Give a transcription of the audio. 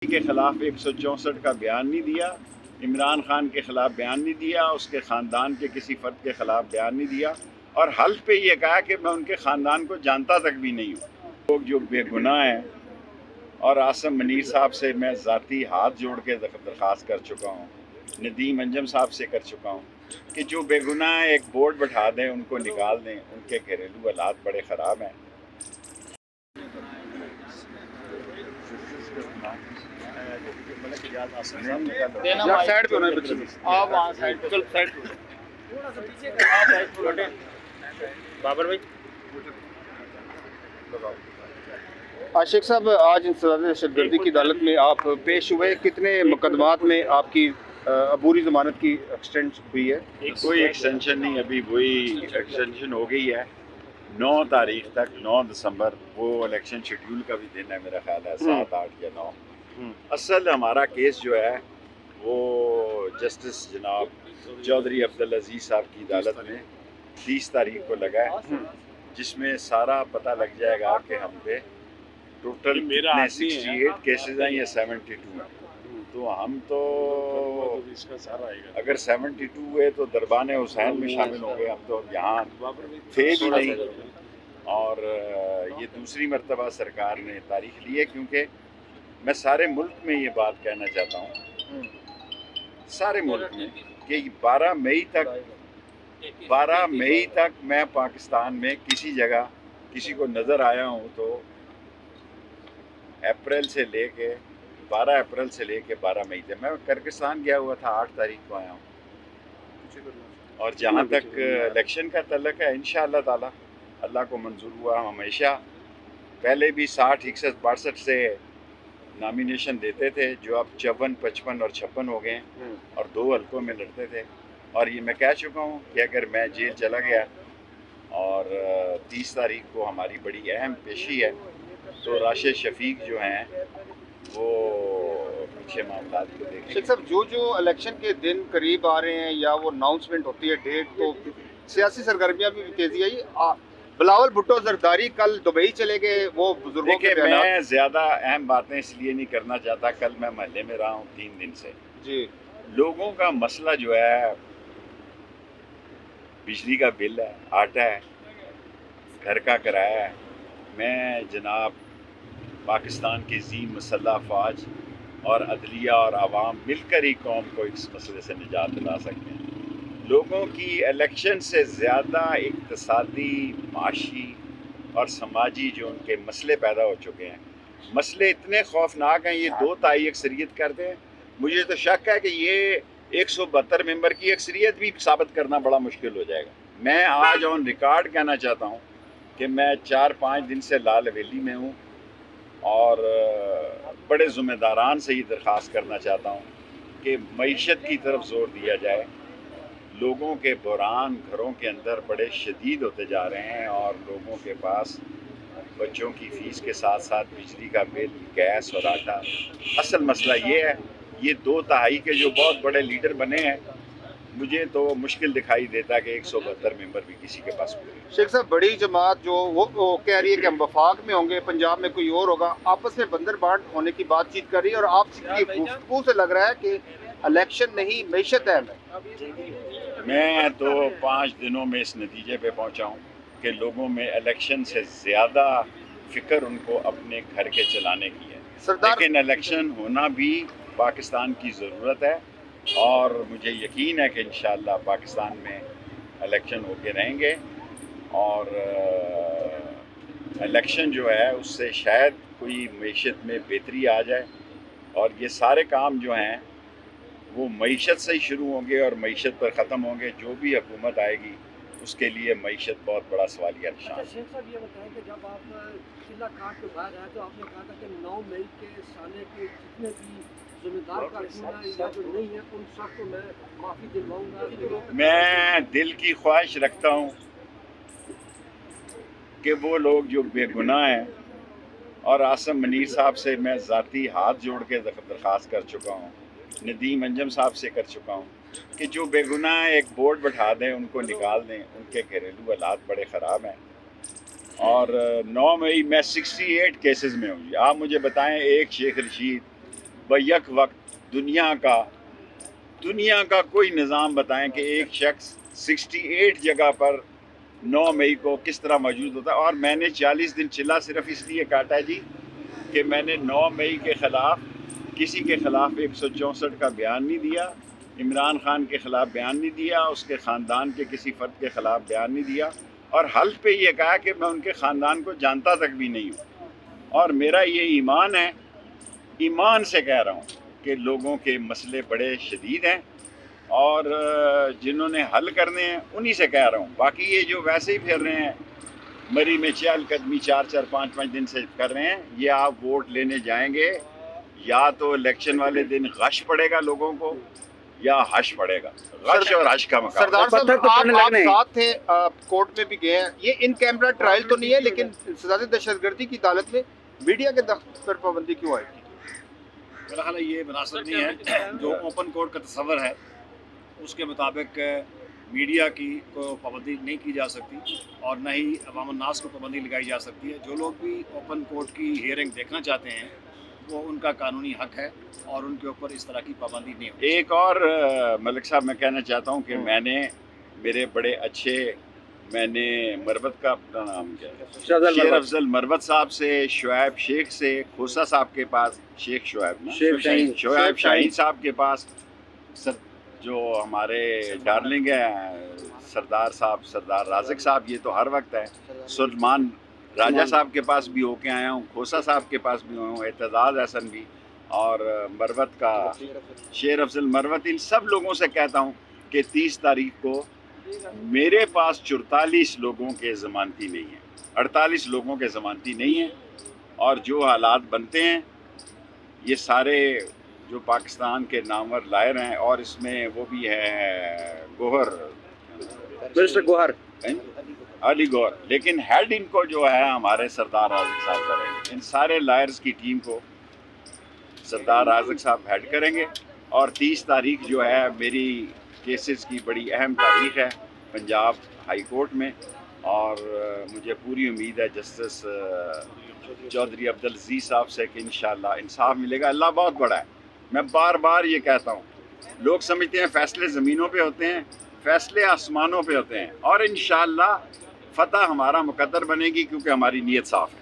کے خلاف 164 کا بیان نہیں دیا، عمران خان کے خلاف بیان نہیں دیا، اس کے خاندان کے کسی فرد کے خلاف بیان نہیں دیا، اور حلف پہ یہ کہا کہ میں ان کے خاندان کو جانتا تک بھی نہیں ہوں۔ لوگ جو بے گناہ ہیں، اور عاصم منیر صاحب سے میں ذاتی ہاتھ جوڑ کے درخواست کر چکا ہوں، ندیم انجم صاحب سے کر چکا ہوں کہ جو بے گناہ ہیں ایک بورڈ بٹھا دیں، ان کو نکال دیں، ان کے گھریلو حالات بڑے خراب ہیں۔ بابر بھائی، عاشق صاحب، آج انسداد دہشت گردی کی عدالت میں آپ پیش ہوئے، کتنے مقدمات میں آپ کی عبوری ضمانت کی ایکسٹینڈ ہوئی ہے؟ کوئی ایکسٹینشن نہیں، ابھی وہی ایکسٹینشن ہو گئی ہے 9 تاریخ تک، 9 دسمبر۔ وہ الیکشن شیڈیول کا بھی دن ہے، میرا خیال ہے 7، 8 یا 9۔ اصل ہمارا کیس جو ہے وہ جسٹس جناب چودھری عبدالعزیز صاحب کی عدالت میں 30 تاریخ کو لگا ہے، جس میں سارا پتہ لگ جائے گا کہ ہم پہ ٹوٹل کتنے 68 کیسز ہیں یا 72 ہیں۔ تو ہم تو اگر 72 ہوئے تو دربان حسین میں شامل ہو گئے، ہم تو یہاں تھے بھی نہیں۔ اور یہ دوسری مرتبہ سرکار نے تاریخ لی ہے، کیونکہ میں سارے ملک میں یہ بات کہنا چاہتا ہوں، سارے ملک میں، کہ 12 مئی تک میں پاکستان میں کسی جگہ کسی کو نظر آیا ہوں تو 12 اپریل سے لے کے 12 مئی تک میں کرگستان گیا ہوا تھا، 8 تاریخ کو آیا ہوں۔ اور جہاں تک الیکشن کا تعلق ہے، انشاءاللہ تعالی اللہ کو منظور ہوا، ہم ہمیشہ پہلے بھی 60، 61، 62 سے نامینیشن دیتے تھے، جو اب 54، 55 اور 56 ہو گئے ہیں، اور 2 حلقوں میں لڑتے تھے۔ اور یہ میں کہہ چکا ہوں کہ اگر میں جیل چلا گیا اور 30 تاریخ کو ہماری بڑی اہم پیشی ہے، تو راشد شفیق جو ہیں وہ پیچھے معاملات کو دیکھیں۔ شیخ صاحب، جو الیکشن کے دن قریب آ رہے ہیں یا وہ اناؤنسمنٹ ہوتی ہے ڈیٹ، تو سیاسی سرگرمیاں بھی تیزی آئی۔ بلاول بھٹو زرداری کل دبئی چلے گئے، وہ بزرگوں کے دیکھیں، میں زیادہ اہم باتیں اس لیے نہیں کرنا چاہتا، کل میں محلے میں رہا ہوں 3 دن سے۔ جی، لوگوں کا مسئلہ جو ہے بجلی کا بل ہے، آٹا ہے، گھر کا کرایہ ہے۔ میں جناب پاکستان کی عظیم مسلح افواج اور عدلیہ اور عوام مل کر ہی قوم کو اس مسئلے سے نجات دلا سکتے ہیں۔ لوگوں کی الیکشن سے زیادہ اقتصادی، معاشی اور سماجی جو ان کے مسئلے پیدا ہو چکے ہیں، مسئلے اتنے خوفناک ہیں، یہ 2 تہائی اکثریت کرتے ہیں۔ مجھے تو شک ہے کہ یہ 172 ممبر کی اکثریت بھی ثابت کرنا بڑا مشکل ہو جائے گا۔ میں آج آن ریکارڈ کہنا چاہتا ہوں کہ میں 4-5 دن سے لال حویلی میں ہوں، اور بڑے ذمہ داران سے یہ درخواست کرنا چاہتا ہوں کہ معیشت کی طرف زور دیا جائے۔ لوگوں کے بحران گھروں کے اندر بڑے شدید ہوتے جا رہے ہیں، اور لوگوں کے پاس بچوں کی فیس کے ساتھ ساتھ بجلی کا بل، گیس اور آٹا۔ اصل مسئلہ یہ ہے، یہ 2 تہائی کے جو بہت بڑے لیڈر بنے ہیں، مجھے تو مشکل دکھائی دیتا کہ 172 ممبر بھی کسی کے پاس ہوئے۔ شیخ صاحب، بڑی جماعت جو وہ کہہ رہی ہے کہ ہم وفاق میں ہوں گے، پنجاب میں کوئی اور ہوگا، آپس میں بندر بانٹ ہونے کی بات چیت کر رہی ہے، اور آپ کی گفتگو سے لگ رہا ہے کہ الیکشن نہیں، معیشت اہم ہے۔ میں تو 5 دنوں میں اس نتیجے پہ پہنچا ہوں کہ لوگوں میں الیکشن سے زیادہ فکر ان کو اپنے گھر کے چلانے کی ہے، لیکن الیکشن ہونا بھی پاکستان کی ضرورت ہے، اور مجھے یقین ہے کہ انشاءاللہ پاکستان میں الیکشن ہو کے رہیں گے، اور الیکشن جو ہے اس سے شاید کوئی معیشت میں بہتری آ جائے، اور یہ سارے کام جو ہیں وہ معیشت سے ہی شروع ہوں گے اور معیشت پر ختم ہوں گے۔ جو بھی حکومت آئے گی اس کے لیے معیشت بہت بڑا سوالیہ نشان ہے۔ شیخ صاحب، یہ بتائیں کہ جب آپ قلعہ کاٹ کے باہر آئے تو آپ نے کہا تھا کہ 9 مئی کے سالے کے جتنے بھی ذمہ دار کارکن ہیں یا جو نہیں ہیں، ان سب کو میں معافی دلواؤں گا۔ میں دل کی خواہش رکھتا ہوں کہ وہ لوگ جو بے گناہ ہیں، اور عاصم منیر صاحب سے میں ذاتی ہاتھ جوڑ کے درخواست کر چکا ہوں، ندیم انجم صاحب سے کر چکا ہوں، کہ جو بے گناہ ایک بورڈ بٹھا دیں، ان کو نکال دیں، ان کے گھریلو حالات بڑے خراب ہیں۔ اور 9 مئی میں 68 کیسز میں ہوں۔ آپ مجھے بتائیں، ایک شیخ رشید بیک وقت دنیا کا کوئی نظام بتائیں کہ ایک شخص 68 جگہ پر 9 مئی کو کس طرح موجود ہوتا ہے. اور میں نے 40 دن چلا صرف اس لیے کاٹا جی کہ میں نے 9 مئی کے خلاف کسی کے خلاف 164 کا بیان نہیں دیا, عمران خان کے خلاف بیان نہیں دیا, اس کے خاندان کے کسی فرد کے خلاف بیان نہیں دیا, اور حلف پہ یہ کہا کہ میں ان کے خاندان کو جانتا تک بھی نہیں ہوں. اور میرا یہ ایمان ہے, ایمان سے کہہ رہا ہوں کہ لوگوں کے مسئلے بڑے شدید ہیں اور جنہوں نے حل کرنے ہیں انہی سے کہہ رہا ہوں. باقی یہ جو ویسے ہی پھر رہے ہیں مری میں چہل قدمی 4-4 5-5 دن سے کر رہے ہیں, یہ آپ ووٹ لینے جائیں گے یا تو الیکشن والے دن غش پڑے گا لوگوں کو یا حش پڑے گا. غش اور حش کا مقابلہ. سردار پتھر تو صاحب پڑنے آپ لگنے ہیں. ساتھ تھے, کورٹ میں بھی گئے ہیں, یہ ان کیمرہ ٹرائل تو نہیں ہے لیکن سزا دہشت گردی کی عدالت میں میڈیا کے دخل پر پابندی کیوں آئے گی؟ میرا خیال ہے یہ مناسب نہیں ہے. جو اوپن کورٹ کا تصور ہے اس کے مطابق میڈیا کی کو پابندی نہیں کی جا سکتی اور نہ ہی عوام الناس کو پابندی لگائی جا سکتی ہے. جو لوگ بھی اوپن کورٹ کی ہیئرنگ دیکھنا چاہتے ہیں وہ ان کا قانونی حق ہے اور ان کے اوپر اس طرح کی پابندی نہیں ہوتی. ایک اور ملک صاحب میں کہنا چاہتا ہوں کہ میں نے میرے بڑے اچھے میں نے مروت کا اپنا نام کیا ہے شیر افضل مروت صاحب سے, شعیب شیخ سے, کھوسا صاحب کے پاس, شیخ شعیب نا, شعیب شاہین صاحب کے پاس, جو ہمارے ڈارلنگ ہیں سردار صاحب, سردار رازق صاحب, یہ تو ہر وقت ہے, سلمان راجہ صاحب کے پاس بھی ہو کے آیا ہوں, کھوسا صاحب کے پاس بھی ہوں, اعتزاز احسن بھی, اور مروت کا شیر افضل مروت. ان سب لوگوں سے کہتا ہوں کہ 30 تاریخ کو میرے پاس 44 لوگوں کے ضمانتی نہیں ہیں, 48 لوگوں کے ضمانتی نہیں ہیں, اور جو حالات بنتے ہیں یہ سارے جو پاکستان کے نامور لائر ہیں, اور اس میں وہ بھی ہے گوہر, منسٹر گوہر, علی گوہر, لیکن ہیڈ ان کو جو ہے ہمارے سردار رازق صاحب کریں گے. ان سارے لائرز کی ٹیم کو سردار رازق صاحب ہیڈ کریں گے. اور 30 تاریخ جو ہے میری کیسز کی بڑی اہم تاریخ ہے پنجاب ہائی کورٹ میں, اور مجھے پوری امید ہے جسٹس چودھری عبدالعزیز صاحب سے کہ انشاءاللہ انصاف ملے گا. اللہ بہت بڑا ہے. میں بار بار یہ کہتا ہوں, لوگ سمجھتے ہیں فیصلے زمینوں پہ ہوتے ہیں, فیصلے آسمانوں پہ ہوتے ہیں, اور انشاءاللہ فتح ہمارا مقدر بنے گی کیونکہ ہماری نیت صاف ہے.